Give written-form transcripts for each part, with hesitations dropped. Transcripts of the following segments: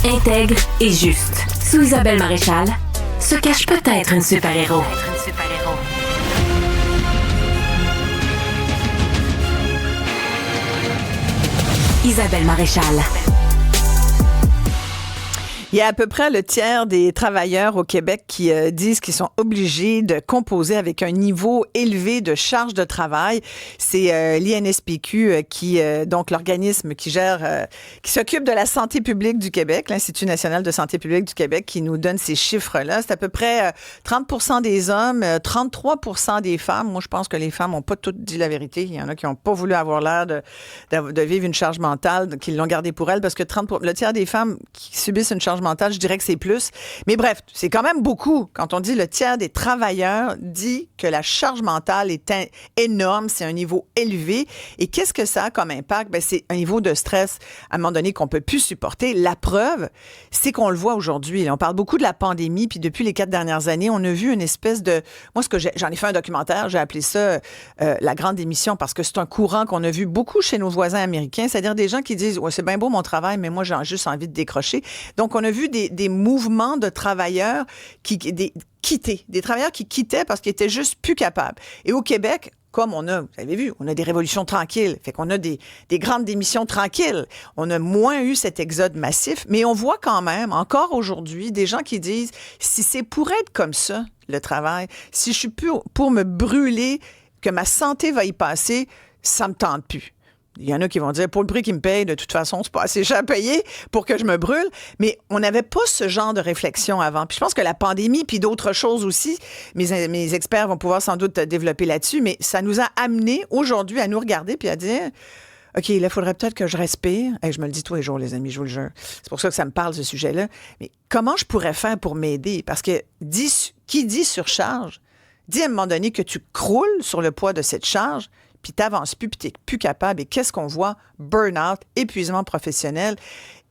intègre et juste. Sous Isabelle Maréchal se cache peut-être une super-héros. Isabelle Maréchal. Il y a à peu près le tiers des travailleurs au Québec qui disent qu'ils sont obligés de composer avec un niveau élevé de charge de travail. C'est l'INSPQ qui, donc l'organisme qui gère, qui s'occupe de la santé publique du Québec, l'Institut national de santé publique du Québec, qui nous donne ces chiffres-là. C'est à peu près 30% des hommes, 33% des femmes. Moi, je pense que les femmes n'ont pas toutes dit la vérité. Il y en a qui n'ont pas voulu avoir l'air de vivre une charge mentale, qui l'ont gardée pour elles, parce que le tiers des femmes qui subissent une charge mentale, je dirais que c'est plus. Mais bref, c'est quand même beaucoup. Quand on dit le tiers des travailleurs dit que la charge mentale est énorme, c'est un niveau élevé. Et qu'est-ce que ça a comme impact? Ben, c'est un niveau de stress, à un moment donné, qu'on peut plus supporter. La preuve, c'est qu'on le voit aujourd'hui. On parle beaucoup de la pandémie, puis depuis les 4 dernières années, on a vu une espèce de... Moi, j'en ai fait un documentaire, j'ai appelé ça la grande démission, parce que c'est un courant qu'on a vu beaucoup chez nos voisins américains, c'est-à-dire des gens qui disent « Ouais, c'est bien beau mon travail, mais moi, j'ai juste envie de décrocher. » Donc, on a vu des mouvements de travailleurs des travailleurs qui quittaient parce qu'ils étaient juste plus capables. Et au Québec, comme vous avez vu, on a des révolutions tranquilles, fait qu'on a des grandes démissions tranquilles. On a moins eu cet exode massif, mais on voit quand même, encore aujourd'hui, des gens qui disent, si c'est pour être comme ça, le travail, si je suis plus pour me brûler, que ma santé va y passer, ça me tente plus. Il y en a qui vont dire, pour le prix qu'ils me payent, de toute façon, c'est pas assez cher à payer pour que je me brûle. Mais on n'avait pas ce genre de réflexion avant. Puis je pense que la pandémie, puis d'autres choses aussi, mes experts vont pouvoir sans doute développer là-dessus, mais ça nous a amené aujourd'hui à nous regarder puis à dire, OK, là, il faudrait peut-être que je respire. Et je me le dis tous les jours, les amis, je vous le jure. C'est pour ça que ça me parle, ce sujet-là. Mais comment je pourrais faire pour m'aider? Parce que qui dit surcharge, dit à un moment donné que tu croules sur le poids de cette charge, puis t'avances plus, puis t'es plus capable. Et qu'est-ce qu'on voit? Burn-out, épuisement professionnel.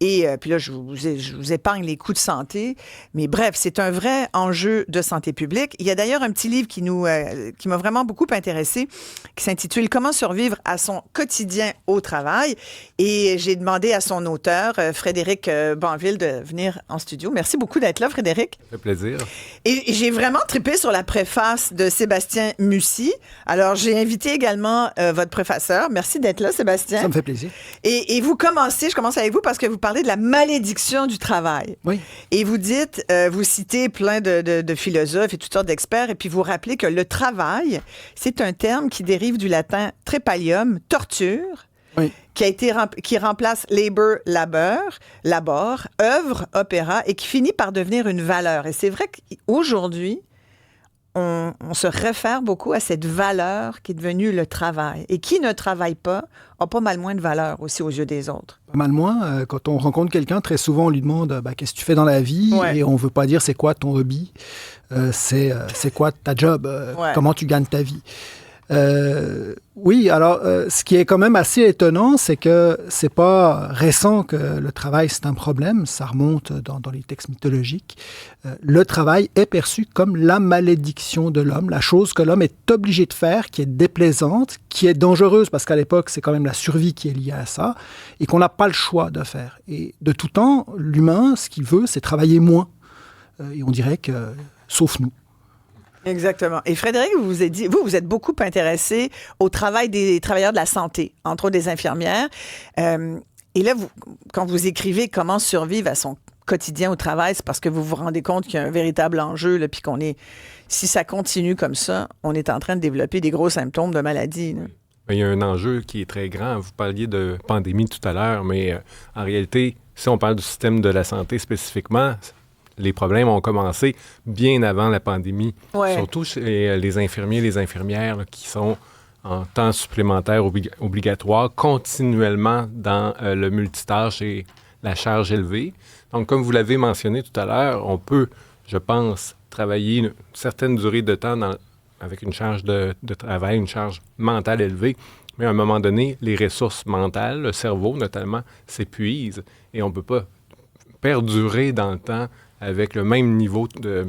Et puis là, je vous épargne les coûts de santé. Mais bref, c'est un vrai enjeu de santé publique. Il y a d'ailleurs un petit livre qui m'a vraiment beaucoup intéressée, qui s'intitule « Comment survivre à son quotidien au travail ». Et j'ai demandé à son auteur, Frédéric Banville, de venir en studio. Merci beaucoup d'être là, Frédéric. Ça fait plaisir. Et j'ai vraiment trippé sur la préface de Sébastien Mussy. Alors, j'ai invité également votre préfaceur. Merci d'être là, Sébastien. Ça me fait plaisir. Et vous commencez, je commence avec vous parce que vous parlez de la malédiction du travail. Oui. Et vous dites, vous citez plein de philosophes et toutes sortes d'experts, et puis vous rappelez que le travail, c'est un terme qui dérive du latin trepalium, torture, oui, qui remplace labor, œuvre, opéra, et qui finit par devenir une valeur. Et c'est vrai qu'aujourd'hui, on se réfère beaucoup à cette valeur qui est devenue le travail. Et qui ne travaille pas a pas mal moins de valeur aussi aux yeux des autres. Pas mal moins. Quand on rencontre quelqu'un, très souvent, on lui demande qu'est-ce que tu fais dans la vie? Ouais. Et on ne veut pas dire c'est quoi ton hobby, c'est quoi ta job, ouais, comment tu gagnes ta vie. Oui, alors, ce qui est quand même assez étonnant, c'est que c'est pas récent que le travail, c'est un problème. Ça remonte dans les textes mythologiques. Le travail est perçu comme la malédiction de l'homme, la chose que l'homme est obligé de faire, qui est déplaisante, qui est dangereuse, parce qu'à l'époque, c'est quand même la survie qui est liée à ça, et qu'on n'a pas le choix de faire. Et de tout temps, l'humain, ce qu'il veut, c'est travailler moins. Et on dirait que, sauf nous. Exactement. Et Frédéric, vous êtes beaucoup intéressé au travail des travailleurs de la santé, entre autres des infirmières. Et là, quand vous écrivez « Comment survivre à son quotidien au travail », c'est parce que vous vous rendez compte qu'il y a un véritable enjeu, là, puis si ça continue comme ça, on est en train de développer des gros symptômes de maladie. Là. Il y a un enjeu qui est très grand. Vous parliez de pandémie tout à l'heure, mais en réalité, si on parle du système de la santé spécifiquement, les problèmes ont commencé bien avant la pandémie. Ouais. Surtout chez les infirmiers et les infirmières là, qui sont en temps supplémentaire obligatoire, continuellement dans le multitâche et la charge élevée. Donc, comme vous l'avez mentionné tout à l'heure, on peut, je pense, travailler une certaine durée de temps avec une charge de travail, une charge mentale élevée. Mais à un moment donné, les ressources mentales, le cerveau notamment, s'épuisent et on ne peut pas perdurer dans le temps avec le même niveau de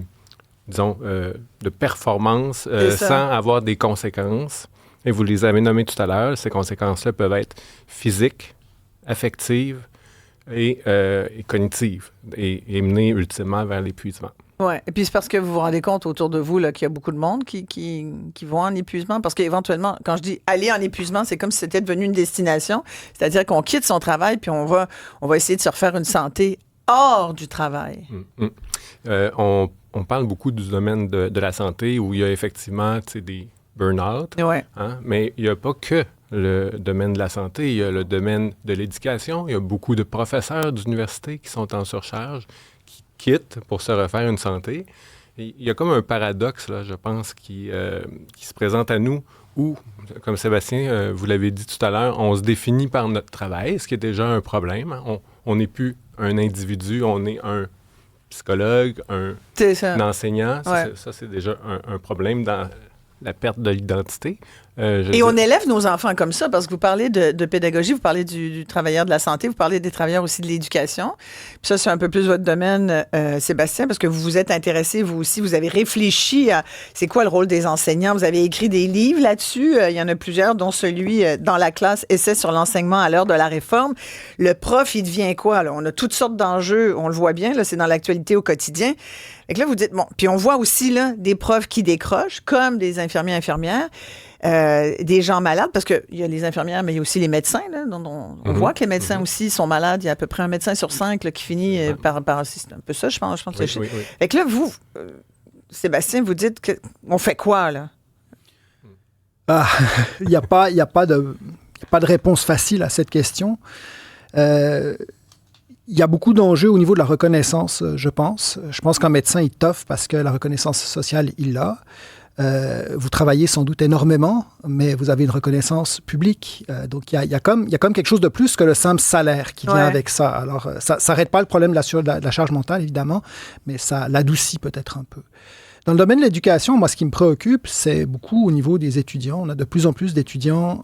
performance sans avoir des conséquences. Et vous les avez nommées tout à l'heure. Ces conséquences-là peuvent être physiques, affectives, et cognitive et mener ultimement vers l'épuisement. Oui, et puis c'est parce que vous vous rendez compte autour de vous là, qu'il y a beaucoup de monde qui vont en épuisement. Parce qu'éventuellement, quand je dis aller en épuisement, c'est comme si c'était devenu une destination. C'est-à-dire qu'on quitte son travail puis on va essayer de se refaire une santé hors du travail. On parle beaucoup du domaine de la santé où il y a effectivement des burn-out, mais il n'y a pas que le domaine de la santé, il y a le domaine de l'éducation. Il y a beaucoup de professeurs d'université qui sont en surcharge, qui quittent pour se refaire une santé. Et il y a comme un paradoxe, là, je pense, qui se présente à nous où, comme Sébastien, vous l'avez dit tout à l'heure, on se définit par notre travail, ce qui est déjà un problème. On n'est plus un individu, on est un psychologue, un enseignant. Ouais. Ça, c'est déjà un problème dans la perte de l'identité. Et on élève nos enfants comme ça, parce que vous parlez de pédagogie, vous parlez du travailleur de la santé, vous parlez des travailleurs aussi de l'éducation. Puis ça, c'est un peu plus votre domaine, Sébastien, parce que vous vous êtes intéressé, vous aussi, vous avez réfléchi à c'est quoi le rôle des enseignants. Vous avez écrit des livres là-dessus. Il y en a plusieurs, dont celui dans la classe Essai sur l'enseignement à l'heure de la réforme. Le prof, il devient quoi, là? On a toutes sortes d'enjeux, on le voit bien, là, c'est dans l'actualité au quotidien. Et que là, vous dites, bon, puis on voit aussi là, des profs qui décrochent, comme des infirmiers, infirmières. Des gens malades, parce qu'il y a les infirmières, mais il y a aussi les médecins. Là, on voit que les médecins aussi sont malades. Il y a à peu près un médecin sur 5 là, qui finit par... C'est un peu ça, je pense. Oui. Fait que là, vous, Sébastien, vous dites qu'on fait quoi, là? Il n'y a pas de réponse facile à cette question. Il y a beaucoup d'enjeux au niveau de la reconnaissance, je pense. Je pense qu'un médecin, il toffe parce que la reconnaissance sociale, il l'a. Vous travaillez sans doute énormément, mais vous avez une reconnaissance publique. Donc, il y a comme quelque chose de plus que le simple salaire qui vient avec ça. Alors, ça n'arrête pas le problème de la charge mentale, évidemment, mais ça l'adoucit peut-être un peu. Dans le domaine de l'éducation, moi, ce qui me préoccupe, c'est beaucoup au niveau des étudiants. On a de plus en plus d'étudiants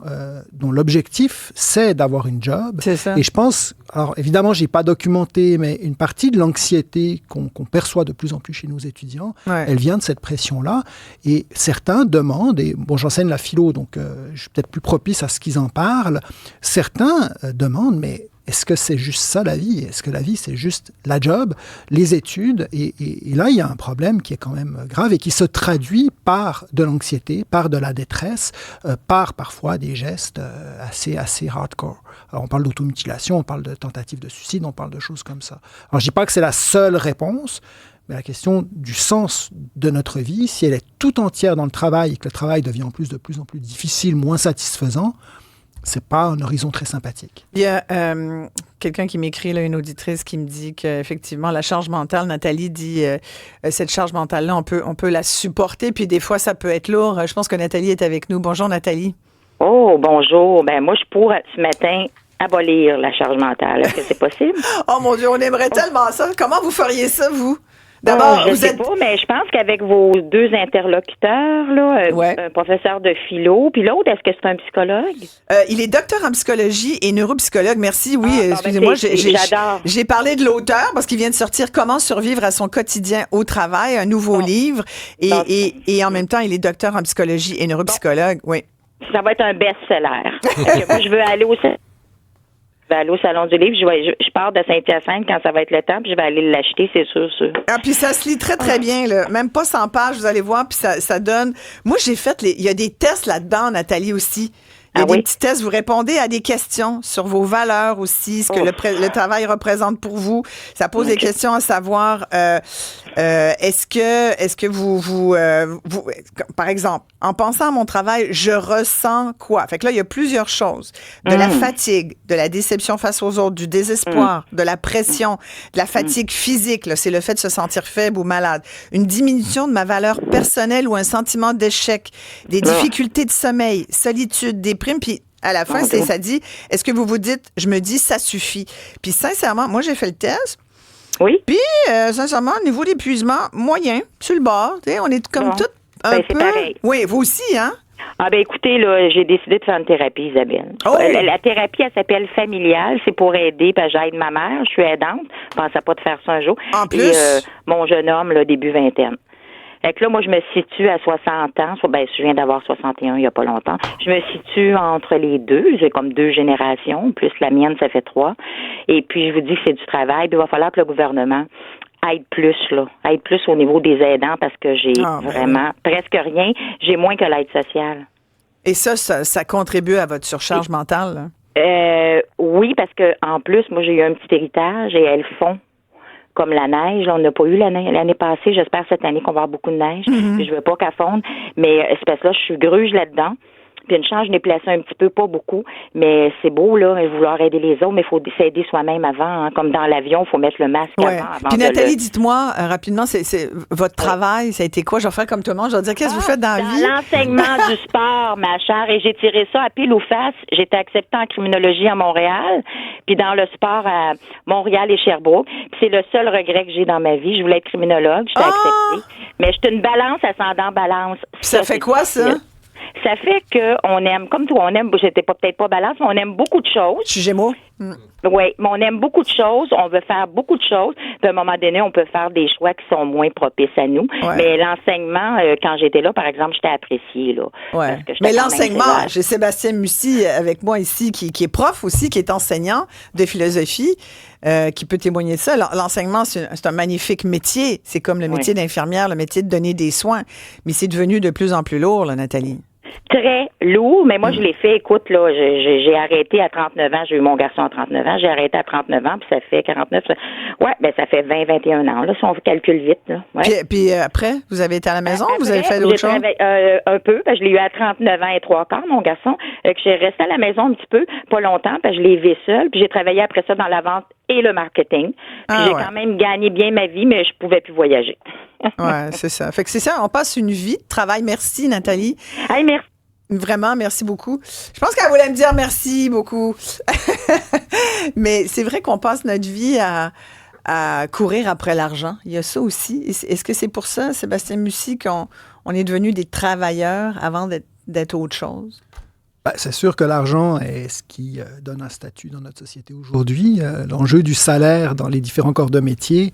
dont l'objectif, c'est d'avoir une job. C'est ça. Et je pense, alors évidemment, je n'ai pas documenté, mais une partie de l'anxiété qu'on perçoit de plus en plus chez nos étudiants, elle vient de cette pression-là. Et certains demandent, et bon, j'enseigne la philo, donc je suis peut-être plus propice à ce qu'ils en parlent, certains demandent, mais est-ce que c'est juste ça la vie? Est-ce que la vie, c'est juste la job, les études? Et là, il y a un problème qui est quand même grave et qui se traduit par de l'anxiété, par de la détresse, par parfois des gestes assez hardcore. Alors, on parle d'automutilation, on parle de tentatives de suicide, on parle de choses comme ça. Alors, je ne dis pas que c'est la seule réponse, mais la question du sens de notre vie, si elle est tout entière dans le travail et que le travail devient en plus de plus en plus difficile, moins satisfaisant, c'est pas un horizon très sympathique. Il y a quelqu'un qui m'écrit, là, une auditrice qui me dit qu'effectivement, la charge mentale, Nathalie dit, cette charge mentale-là, on peut la supporter, puis des fois, ça peut être lourd. Je pense que Nathalie est avec nous. Bonjour, Nathalie. Oh, bonjour. Ben moi, je pourrais ce matin abolir la charge mentale. Est-ce que c'est possible? Oh mon Dieu, on aimerait tellement ça. Comment vous feriez ça, vous? D'abord, je sais pas, mais je pense qu'avec vos deux interlocuteurs, là, un professeur de philo, puis l'autre, est-ce que c'est un psychologue? Il est docteur en psychologie et neuropsychologue. Merci, oui. Excusez-moi, j'adore. J'ai parlé de l'auteur parce qu'il vient de sortir Comment survivre à son quotidien au travail, un nouveau livre. Et en même temps, il est docteur en psychologie et neuropsychologue. Oui. Ça va être un best-seller. Moi, je veux aller au Salon du Livre. Je pars de Saint-Hyacinthe quand ça va être le temps, puis je vais aller l'acheter, c'est sûr. Ah, puis ça se lit très, très bien, là. Même pas 100 pages, vous allez voir, puis ça donne... Moi, j'ai fait... Il y a des tests là-dedans, Nathalie, aussi. Il y a des petits tests, vous répondez à des questions sur vos valeurs aussi, ce que le travail représente pour vous. Ça pose des questions à savoir, est-ce que vous, par exemple, en pensant à mon travail, je ressens quoi? Fait que là, il y a plusieurs choses. De la fatigue, de la déception face aux autres, du désespoir, de la pression, de la fatigue physique, là, c'est le fait de se sentir faible ou malade. Une diminution de ma valeur personnelle ou un sentiment d'échec, des difficultés de sommeil, solitude, déprime, puis à la fin, ça dit, est-ce que vous vous dites, je me dis, ça suffit. Puis sincèrement, moi, j'ai fait le test. Oui. Puis, sincèrement, au niveau d'épuisement, moyen, sur le bord, on est comme tout un peu... Pareil. Oui, vous aussi, hein? Ah ben écoutez, là, j'ai décidé de faire une thérapie, Isabelle. Oh! La thérapie, elle s'appelle familiale. C'est pour aider, parce que j'aide ma mère. Je suis aidante. Je pensais pas de faire ça un jour. En plus? Et mon jeune homme, là, début vingtaine. Fait que là, moi, je me situe à 60 ans. Je viens d'avoir 61 il n'y a pas longtemps. Je me situe entre les deux. J'ai comme 2 générations, plus la mienne, ça fait 3. Et puis, je vous dis que c'est du travail. Puis, il va falloir que le gouvernement aide plus au niveau des aidants parce que j'ai vraiment presque rien. J'ai moins que l'aide sociale. Et ça contribue à votre surcharge mentale, là? Oui, parce que en plus, moi, j'ai eu un petit héritage et elles font comme la neige. Là, on n'a pas eu l'année passée. J'espère cette année qu'on va avoir beaucoup de neige. Puis je veux pas qu'elle fonde. Mais c'est parce que là, je suis gruge là-dedans. Puis une chance, je l'ai placé un petit peu, pas beaucoup, mais c'est beau, là, vouloir aider les autres, mais il faut s'aider soi-même avant. Hein. Comme dans l'avion, il faut mettre le masque avant. Puis Nathalie, dites-moi rapidement, c'est votre travail, ça a été quoi? Je vais faire comme tout le monde, je vais dire, qu'est-ce que vous faites dans la vie? Dans l'enseignement du sport, ma chère, et j'ai tiré ça à pile ou face. J'étais acceptée en criminologie à Montréal, puis dans le sport à Montréal et Sherbrooke. Puis c'est le seul regret que j'ai dans ma vie. Je voulais être criminologue, j'étais acceptée. Mais j'étais une balance ascendant balance. Puis ça fait quoi, ça? Ça fait qu'on aime, comme toi, j'étais peut-être pas balance, mais on aime beaucoup de choses. Je suis Gémeaux. Oui, mais on aime beaucoup de choses, on veut faire beaucoup de choses, puis à un moment donné, on peut faire des choix qui sont moins propices à nous. Ouais. Mais l'enseignement, quand j'étais là, par exemple, j'étais appréciée, là. Ouais. Mais l'enseignement, j'ai Sébastien Mussy avec moi ici, qui est prof aussi, qui est enseignant de philosophie, qui peut témoigner de ça. L'enseignement, c'est un magnifique métier. C'est comme le métier d'infirmière, le métier de donner des soins. Mais c'est devenu de plus en plus lourd, là, Nathalie. Très lourd, mais moi, je l'ai fait, écoute, là, j'ai arrêté à 39 ans, j'ai eu mon garçon à 39 ans, j'ai arrêté à 39 ans, puis ça fait 49, ça fait 20, 21 ans, là, si on calcule vite, là. Ouais. Puis après, vous avez été à la maison, vous avez fait d'autres choses? Un peu, parce que je l'ai eu à 39 ans et 3/4, mon garçon, que j'ai resté à la maison un petit peu, pas longtemps, parce que je l'ai élevé seul, puis j'ai travaillé après ça dans la vente et le marketing, puis j'ai quand même gagné bien ma vie, mais je pouvais plus voyager. Ouais, c'est ça. Fait que c'est ça, on passe une vie de travail. Merci, Nathalie. Hey, merci. Vraiment, merci beaucoup. Je pense qu'elle voulait me dire merci beaucoup. Mais c'est vrai qu'on passe notre vie à courir après l'argent. Il y a ça aussi. Est-ce que c'est pour ça, Sébastien Mussy, qu'on est devenus des travailleurs avant d'être autre chose? Ben, c'est sûr que l'argent est ce qui donne un statut dans notre société aujourd'hui. L'enjeu du salaire dans les différents corps de métier,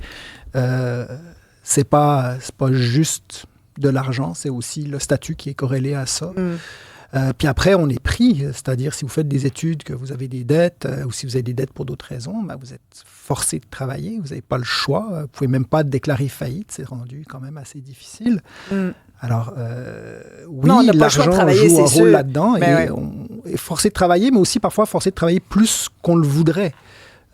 c'est pas juste de l'argent, c'est aussi le statut qui est corrélé à ça. Puis après, on est pris, c'est-à-dire si vous faites des études, que vous avez des dettes, ou si vous avez des dettes pour d'autres raisons, ben vous êtes forcé de travailler, vous n'avez pas le choix, vous ne pouvez même pas déclarer faillite, c'est rendu quand même assez difficile. Alors, oui, non, l'argent joue un rôle là-dedans, et on est forcé de travailler, mais aussi parfois forcé de travailler plus qu'on le voudrait.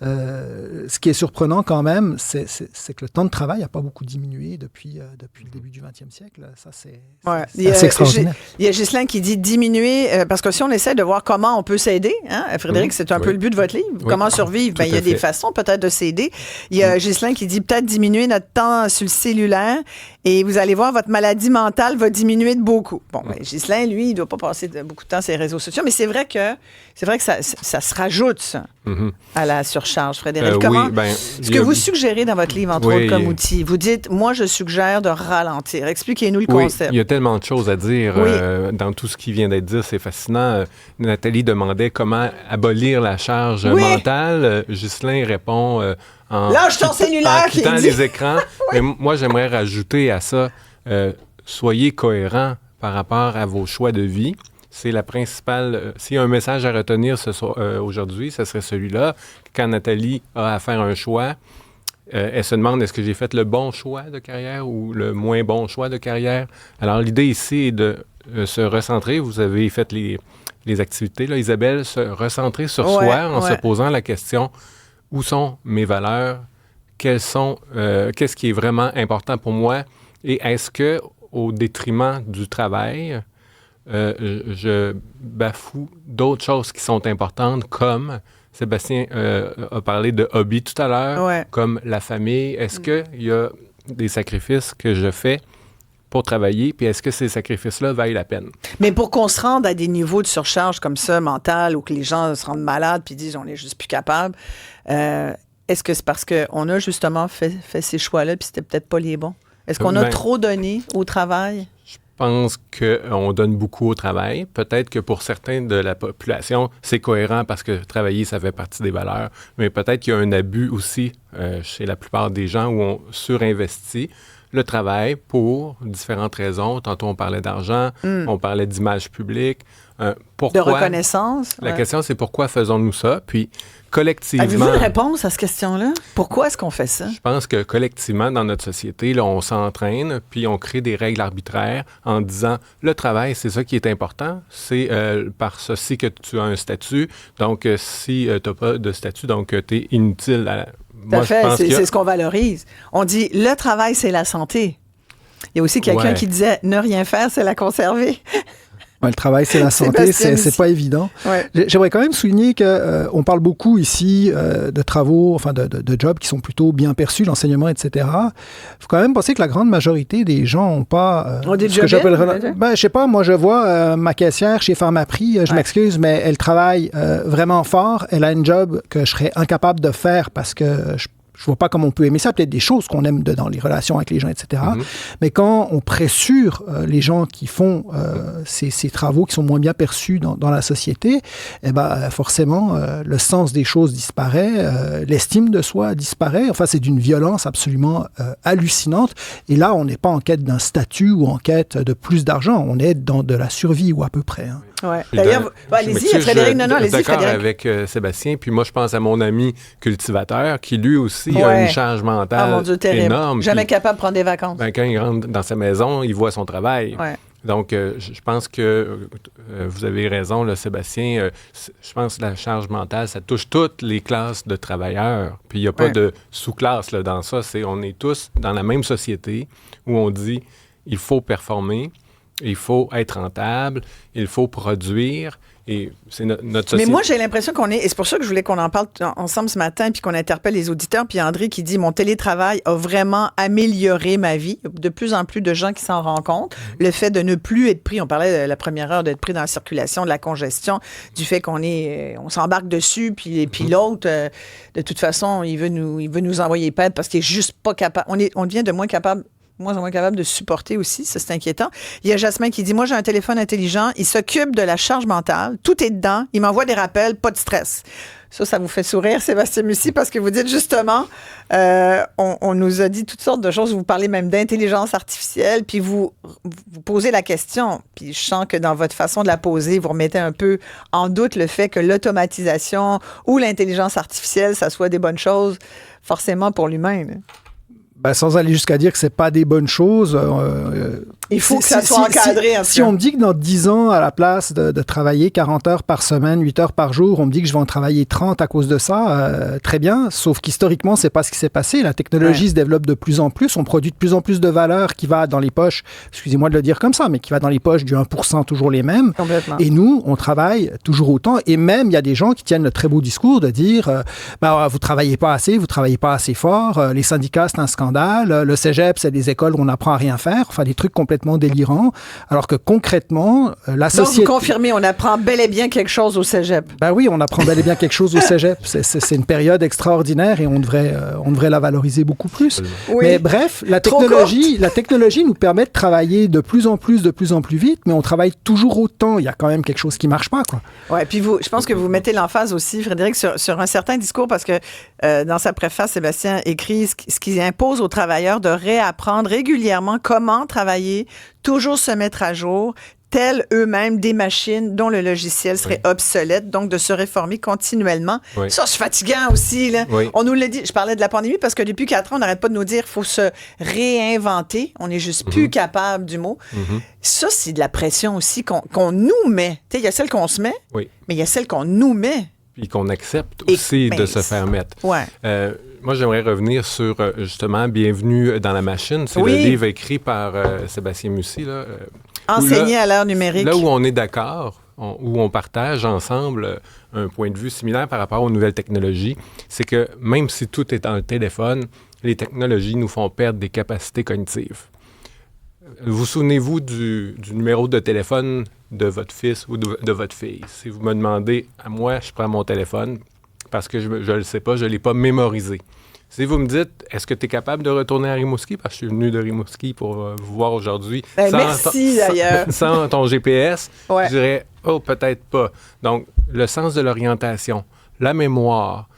Ce qui est surprenant quand même, c'est que le temps de travail n'a pas beaucoup diminué depuis le début du 20e siècle. Ça, c'est assez extraordinaire. Il y a Ghislain qui dit diminuer, parce que si on essaie de voir comment on peut s'aider, hein, Frédéric, c'est un peu le but de votre livre, comment survivre, il y a des façons peut-être de s'aider. Il y a Ghislain qui dit peut-être diminuer notre temps sur le cellulaire et vous allez voir, votre maladie mentale va diminuer de beaucoup. Bon, Ghislain, lui, il ne doit pas passer beaucoup de temps sur les réseaux sociaux, mais c'est vrai que ça se rajoute, ça, à la surcharge, Frédéric. Comment, ce que vous suggérez dans votre livre, entre autres, comme outil, vous dites, moi, je suggère de ralentir. Expliquez-nous le concept. Il y a tellement de choses à dire dans tout ce qui vient d'être dit. C'est fascinant. Nathalie demandait comment abolir la charge mentale. Ghislain répond lâche ton cellulaire, en quittant les écrans. Mais moi, j'aimerais rajouter à ça, soyez cohérents par rapport à vos choix de vie. C'est la principale... S'il y a un message à retenir aujourd'hui, ce serait celui-là. Quand Nathalie a à faire un choix, elle se demande est-ce que j'ai fait le bon choix de carrière ou le moins bon choix de carrière. Alors, l'idée ici est de se recentrer. Vous avez fait les activités, là, Isabelle, se recentrer sur soi en se posant la question où sont mes valeurs? Qu'est-ce qui est vraiment important pour moi? Et est-ce que, au détriment du travail... je bafoue d'autres choses qui sont importantes, comme Sébastien a parlé de hobby tout à l'heure, comme la famille. Est-ce qu'il y a des sacrifices que je fais pour travailler, puis est-ce que ces sacrifices-là valent la peine? Mais pour qu'on se rende à des niveaux de surcharge comme ça, mentale, ou que les gens se rendent malades puis disent on n'est juste plus capable, est-ce que c'est parce qu'on a justement fait ces choix-là puis c'était peut-être pas les bons? Est-ce qu'on a trop donné au travail? Je pense qu'on donne beaucoup au travail. Peut-être que pour certains de la population, c'est cohérent parce que travailler, ça fait partie des valeurs. Mais peut-être qu'il y a un abus aussi chez la plupart des gens où on surinvestit le travail pour différentes raisons. Tantôt, on parlait d'argent, on parlait d'image publique. Pourquoi? De reconnaissance. La question, c'est pourquoi faisons-nous ça? Puis, collectivement... Avez-vous une réponse à cette question-là? Pourquoi est-ce qu'on fait ça? Je pense que collectivement, dans notre société, là, on s'entraîne, puis on crée des règles arbitraires en disant, le travail, c'est ça qui est important. C'est par ceci que tu as un statut. Donc, si tu n'as pas de statut, donc tu es inutile. Tout à fait, c'est ce qu'on valorise. On dit, le travail, c'est la santé. Il y a aussi quelqu'un qui disait, ne rien faire, c'est la conserver. Ouais, le travail, c'est la santé, c'est pas évident. Ouais. J'aimerais quand même souligner que on parle beaucoup ici de travaux, enfin de jobs qui sont plutôt bien perçus, l'enseignement, etc. Il faut quand même penser que la grande majorité des gens n'ont pas ce que j'appellerais... je sais pas, moi je vois ma caissière chez Pharmaprix, je m'excuse, mais elle travaille vraiment fort. Elle a un job que je serais incapable de faire parce que je vois pas comment on peut aimer ça. Peut-être des choses qu'on aime dans les relations avec les gens, etc. Mais quand on pressure les gens qui font ces travaux qui sont moins bien perçus dans la société, eh ben, forcément, le sens des choses disparaît, l'estime de soi disparaît. Enfin, c'est d'une violence absolument hallucinante. Et là, on n'est pas en quête d'un statut ou en quête de plus d'argent. On est dans de la survie ou à peu près. Hein. Ouais. D'ailleurs, allez-y, Frédéric. Non, allez-y, Frédéric. D'accord avec Sébastien. Puis moi, je pense à mon ami cultivateur qui, lui aussi, a une charge mentale mon Dieu, énorme. Jamais capable de prendre des vacances. Quand il rentre dans sa maison, il voit son travail. Ouais. Donc, je pense que vous avez raison, là, Sébastien. Je pense que la charge mentale, ça touche toutes les classes de travailleurs. Puis il n'y a pas de sous-classe là, dans ça. On est tous dans la même société où on dit il faut performer. Il faut être rentable, il faut produire, et c'est notre société. Mais moi, j'ai l'impression qu'on est, et c'est pour ça que je voulais qu'on en parle ensemble ce matin, puis qu'on interpelle les auditeurs, puis André qui dit « Mon télétravail a vraiment amélioré ma vie ». De plus en plus de gens qui s'en rendent compte. Le fait de ne plus être pris, on parlait de la première heure, d'être pris dans la circulation, de la congestion, du fait qu'on s'embarque dessus, puis l'autre, de toute façon, il veut nous envoyer pète parce qu'il est juste pas capable. On devient de moins capable de supporter aussi, ça c'est inquiétant. Il y a Jasmin qui dit, moi j'ai un téléphone intelligent, il s'occupe de la charge mentale, tout est dedans, il m'envoie des rappels, pas de stress. Ça vous fait sourire, Sébastien Mussy, parce que vous dites justement, on nous a dit toutes sortes de choses, vous parlez même d'intelligence artificielle, puis vous posez la question, puis je sens que dans votre façon de la poser, vous remettez un peu en doute le fait que l'automatisation ou l'intelligence artificielle, ça soit des bonnes choses forcément pour l'humain. Ben, sans aller jusqu'à dire que c'est pas des bonnes choses. Il faut que ça soit encadré. Si on me dit que dans 10 ans, à la place de travailler 40 heures par semaine, 8 heures par jour, on me dit que je vais en travailler 30 à cause de ça, très bien. Sauf qu'historiquement, c'est pas ce qui s'est passé. La technologie se développe de plus en plus. On produit de plus en plus de valeur qui va dans les poches, excusez-moi de le dire comme ça, mais qui va dans les poches du 1% toujours les mêmes. Complètement. Et nous, on travaille toujours autant. Et même, il y a des gens qui tiennent le très beau discours de dire vous travaillez pas assez, vous travaillez pas assez fort, les syndicats, c'est un scandale. Le cégep, c'est des écoles où on apprend à rien faire. Enfin, des trucs complètement délirants. Alors que concrètement, la société... Donc, vous confirmez, on apprend bel et bien quelque chose au cégep. Ben oui, on apprend bel et bien quelque chose au cégep. C'est une période extraordinaire et on devrait la valoriser beaucoup plus. Oui. Mais bref, la technologie nous permet de travailler de plus en plus vite, mais on travaille toujours autant. Il y a quand même quelque chose qui marche pas, quoi. Ouais, puis je pense que vous mettez l'emphase aussi, Frédéric, sur un certain discours parce que dans sa préface, Sébastien écrit ce qui impose aux travailleurs de réapprendre régulièrement comment travailler, toujours se mettre à jour, tels eux-mêmes des machines dont le logiciel serait obsolète, donc de se réformer continuellement. Oui. Ça, c'est fatigant aussi. Là. Oui. On nous l'a dit, je parlais de la pandémie parce que depuis 4 ans, on n'arrête pas de nous dire qu'il faut se réinventer. On n'est juste plus capable du mot. Ça, c'est de la pression aussi qu'on nous met. Tu sais, il y a celle qu'on se met, mais il y a celle qu'on nous met. Puis qu'on accepte aussi de se faire mettre. Ouais. Moi, j'aimerais revenir sur, justement, Bienvenue dans la machine. C'est le livre écrit par Sébastien Mussy. Là, Enseigner à l'ère numérique. Là où on est d'accord, où on partage ensemble un point de vue similaire par rapport aux nouvelles technologies, c'est que même si tout est dans le téléphone, les technologies nous font perdre des capacités cognitives. Vous souvenez-vous du numéro de téléphone de votre fils ou de votre fille? Si vous me demandez, à moi, je prends mon téléphone parce que je ne le sais pas, je ne l'ai pas mémorisé. Si vous me dites, est-ce que tu es capable de retourner à Rimouski? Parce que je suis venu de Rimouski pour vous voir aujourd'hui. Merci d'ailleurs. Sans ton GPS, je dirais, peut-être pas. Donc, le sens de l'orientation, la mémoire,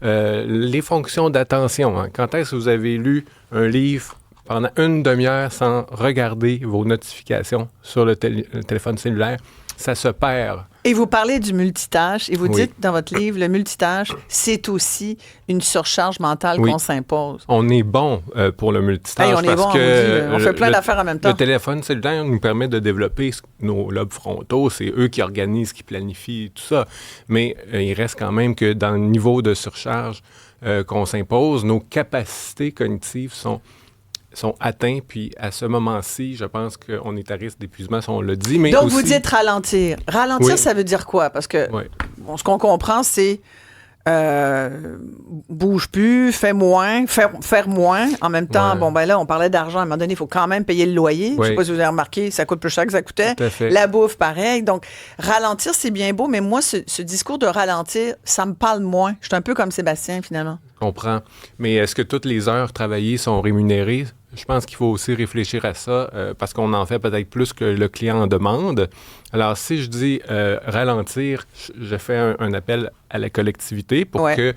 Les fonctions d'attention. Hein. Quand est-ce que vous avez lu un livre pendant une demi-heure sans regarder vos notifications sur le téléphone cellulaire? Ça se perd. Et vous parlez du multitâche, et vous dites dans votre livre, le multitâche, c'est aussi une surcharge mentale qu'on s'impose. On est bon pour le multitâche parce que on fait plein d'affaires en même temps. Le téléphone cellulaire nous permet de développer nos lobes frontaux, c'est eux qui organisent, qui planifient, tout ça. Mais il reste quand même que dans le niveau de surcharge qu'on s'impose, nos capacités cognitives sont atteints, puis à ce moment-ci, je pense qu'on est à risque d'épuisement, si on le dit. Mais donc, aussi, vous dites ralentir. Ralentir, ça veut dire quoi? Parce que ce qu'on comprend, c'est bouge plus, fais moins, faire moins. En même temps, là, on parlait d'argent. À un moment donné, il faut quand même payer le loyer. Je ne sais pas si vous avez remarqué, ça coûte plus cher que ça coûtait. La bouffe, pareil. Donc, ralentir, c'est bien beau, mais moi, ce discours de ralentir, ça me parle moins. Je suis un peu comme Sébastien, finalement. Je comprends. Mais est-ce que toutes les heures travaillées sont rémunérées? Je pense qu'il faut aussi réfléchir à ça parce qu'on en fait peut-être plus que le client en demande. Alors, si je dis ralentir, je fais un appel à la collectivité pour que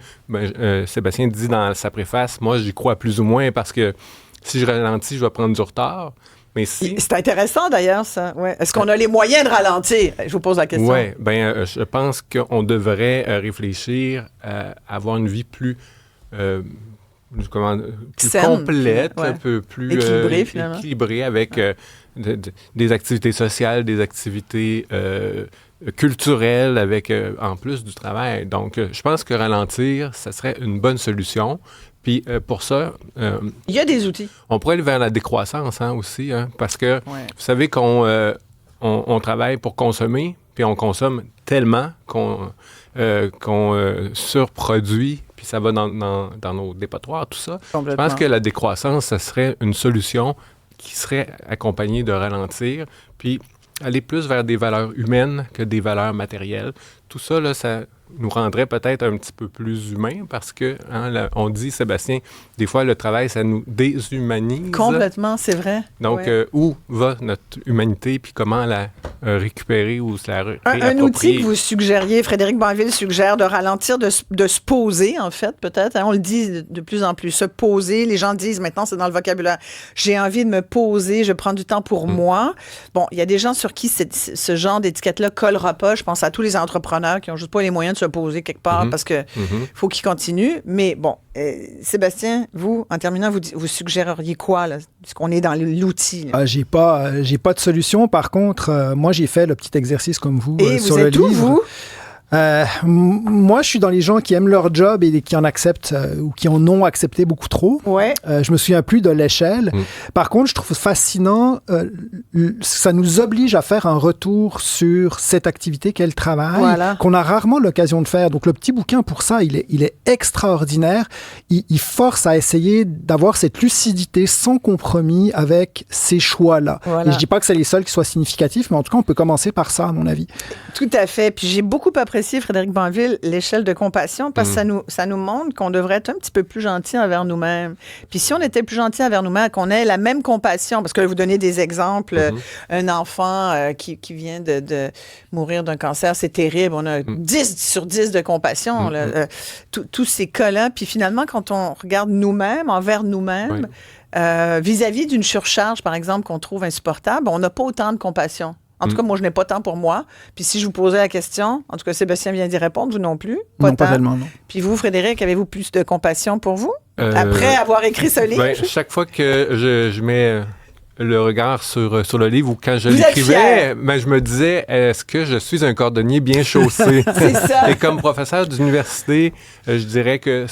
Sébastien dit dans sa préface, moi, j'y crois plus ou moins parce que si je ralentis, je vais prendre du retard. Mais c'est intéressant d'ailleurs, ça. Ouais. Est-ce qu'on a les moyens de ralentir? Je vous pose la question. Oui, je pense qu'on devrait réfléchir à avoir une vie plus... plus complète, un peu plus équilibrée avec des activités sociales, des activités culturelles, avec en plus du travail. Donc, je pense que ralentir, ça serait une bonne solution. Puis pour ça... il y a des outils. On pourrait aller vers la décroissance aussi, parce que vous savez qu'on travaille pour consommer, puis on consomme tellement qu'on surproduit, puis ça va dans nos dépotoirs, tout ça. Je pense que la décroissance, ça serait une solution qui serait accompagnée de ralentir, puis aller plus vers des valeurs humaines que des valeurs matérielles. Tout ça, là, ça nous rendrait peut-être un petit peu plus humains parce que, on dit, Sébastien, des fois, le travail, ça nous déshumanise. Complètement, c'est vrai. Donc, où va notre humanité puis comment la récupérer ou se la réapproprier? Un outil que vous suggériez, Frédéric Banville suggère de ralentir, de se poser, en fait, peut-être. On le dit de plus en plus, se poser. Les gens disent, maintenant, c'est dans le vocabulaire, j'ai envie de me poser, je prends du temps pour moi. Bon, il y a des gens sur qui ce genre d'étiquette-là collera pas. Je pense à tous les entrepreneurs qui n'ont juste pas les moyens de se poser quelque part parce que faut qu'ils continuent. Mais bon, Sébastien, vous, en terminant, vous suggéreriez quoi, là, puisqu'on est dans l'outil? J'ai pas de solution. Par contre, moi, j'ai fait le petit exercice comme vous sur le livre. Et vous êtes où, vous? Moi, je suis dans les gens qui aiment leur job et qui en acceptent ou qui en ont accepté beaucoup trop. Ouais. Je me souviens plus de l'échelle. Par contre, je trouve fascinant, ça nous oblige à faire un retour sur cette activité qu'est le travail, qu'on a rarement l'occasion de faire. Donc, le petit bouquin, pour ça, il est extraordinaire. Il force à essayer d'avoir cette lucidité sans compromis avec ces choix-là. Et je dis pas que c'est les seuls qui soient significatifs, mais en tout cas, on peut commencer par ça, à mon avis. Tout à fait. Puis j'ai beaucoup apprécié, Frédéric Banville, l'échelle de compassion, parce que ça nous montre qu'on devrait être un petit peu plus gentil envers nous-mêmes. Puis si on était plus gentil envers nous-mêmes, qu'on ait la même compassion, parce que là, vous donnez des exemples, un enfant qui vient de mourir d'un cancer, c'est terrible, on a 10 sur 10 de compassion, tous ces cas-là. Puis finalement, quand on regarde nous-mêmes, envers nous-mêmes, vis-à-vis d'une surcharge, par exemple, qu'on trouve insupportable, on n'a pas autant de compassion. En tout cas, moi, je n'ai pas tant pour moi. Puis si je vous posais la question, en tout cas, Sébastien vient d'y répondre, vous non plus. Pas tellement, non. Puis vous, Frédéric, avez-vous plus de compassion pour vous après avoir écrit ce livre? Chaque fois que je mets le regard sur le livre ou quand je l'écrivais, je me disais, est-ce que je suis un cordonnier bien chaussé? C'est ça. Et comme professeur d'université, je dirais que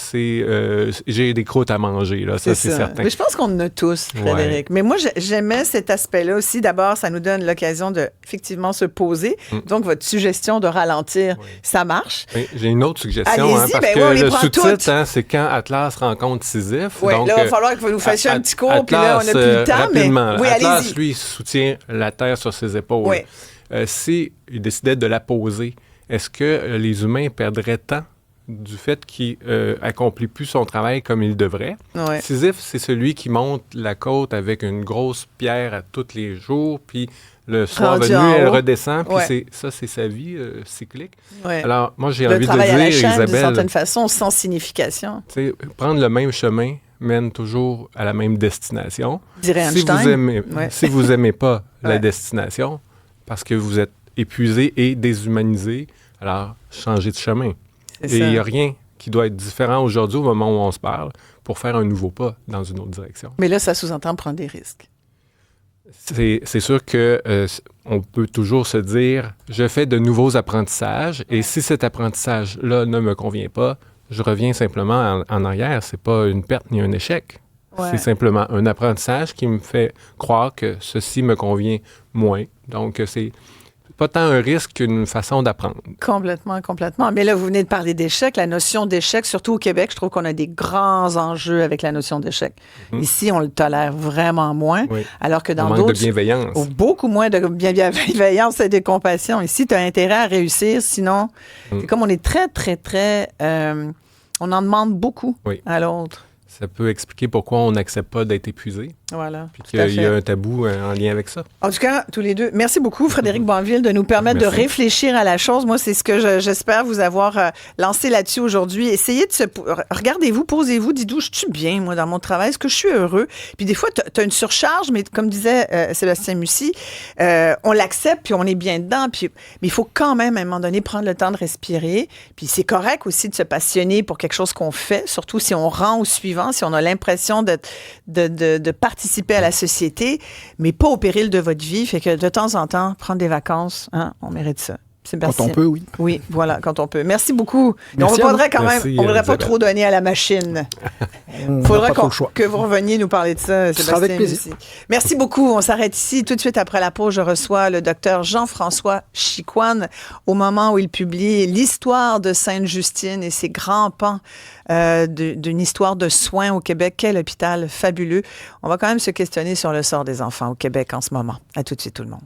j'ai des croûtes à manger, là, ça c'est certain. Mais je pense qu'on en a tous, Frédéric. Mais moi, j'aimais cet aspect-là aussi. D'abord, ça nous donne l'occasion de effectivement se poser. Donc, votre suggestion de ralentir, ça marche. Oui, j'ai une autre suggestion, parce que le sous-titre, c'est quand Atlas rencontre Sisyphe. Oui, donc, là, il va falloir que vous nous fassiez un petit cours, puis là, on n'a plus le temps. Rapidement. Oui, Atlas, lui, soutient la Terre sur ses épaules. Oui. S'il décidait de la poser, est-ce que les humains perdraient tant du fait qu'il accomplit plus son travail comme il devrait. Ouais. Sisyphe, c'est celui qui monte la côte avec une grosse pierre à tous les jours, puis le soir Rendu venu, en elle haut. redescend, puis Ouais. c'est sa vie cyclique. Ouais. Alors, moi, j'ai Le envie de travail à la dire, chaîne, d'une Isabelle, certaine façon, sans signification. tu sais, prendre le même chemin mène toujours à la même destination. Dirait Si Einstein. vous aimez, Ouais. si vous aimez pas la Ouais. destination, parce que vous êtes épuisé et déshumanisé, alors changez de chemin. C'est Et ça. il n'y a rien qui doit être différent aujourd'hui, au moment où on se parle, pour faire un nouveau pas dans une autre direction. Mais là, ça sous-entend prendre des risques. C'est sûr que on peut toujours se dire, je fais de nouveaux apprentissages, et si cet apprentissage-là ne me convient pas, je reviens simplement en arrière. C'est pas une perte ni un échec. Ouais. C'est simplement un apprentissage qui me fait croire que ceci me convient moins. Donc, c'est pas tant un risque qu'une façon d'apprendre. Complètement, complètement. Mais là, vous venez de parler d'échec. La notion d'échec, surtout au Québec, je trouve qu'on a des grands enjeux avec la notion d'échec. Ici, on le tolère vraiment moins, Oui. alors que Un dans manque de d'autres... bienveillance. Oh, beaucoup moins de bienveillance et de compassion. Ici, tu as intérêt à réussir, sinon, c'est comme on est très, très, très... on en demande beaucoup Oui. à l'autre. Ça peut expliquer pourquoi on n'accepte pas d'être épuisé, Voilà. puis tout à qu'il y fait. a un tabou en lien avec ça. En tout cas, tous les deux, merci beaucoup, Frédéric Banville, de nous permettre Merci. de réfléchir à la chose. Moi, c'est ce que j'espère vous avoir lancé là-dessus aujourd'hui. Essayez de regardez-vous, posez-vous, dites-vous, je suis bien, moi, dans mon travail, est-ce que je suis heureux? Puis des fois, tu as une surcharge, mais comme disait Sébastien Mussy, on l'accepte, puis on est bien dedans. Mais il faut quand même, à un moment donné, prendre le temps de respirer. Puis c'est correct aussi de se passionner pour quelque chose qu'on fait, surtout si on rend au suivant, si on a l'impression de participer à la société, mais pas au péril de votre vie. Fait que de temps en temps, prendre des vacances, hein, on mérite ça. Sébastien. Quand on peut, oui. Oui, voilà, quand on peut. Merci beaucoup. Merci on à voudrait vous. quand même, Merci, on voudrait pas Isabelle. trop donner à la machine. On Faudrait n'a pas trop le choix. que vous reveniez nous parler de ça, Ce sera Sébastien. avec plaisir. Mussy. Merci beaucoup. On s'arrête ici. Tout de suite après la pause, je reçois le docteur Jean-François Chicoine au moment où il publie l'histoire de Sainte-Justine et ses grands pans d'une histoire de soins au Québec. Quel hôpital fabuleux. On va quand même se questionner sur le sort des enfants au Québec en ce moment. À tout de suite, tout le monde.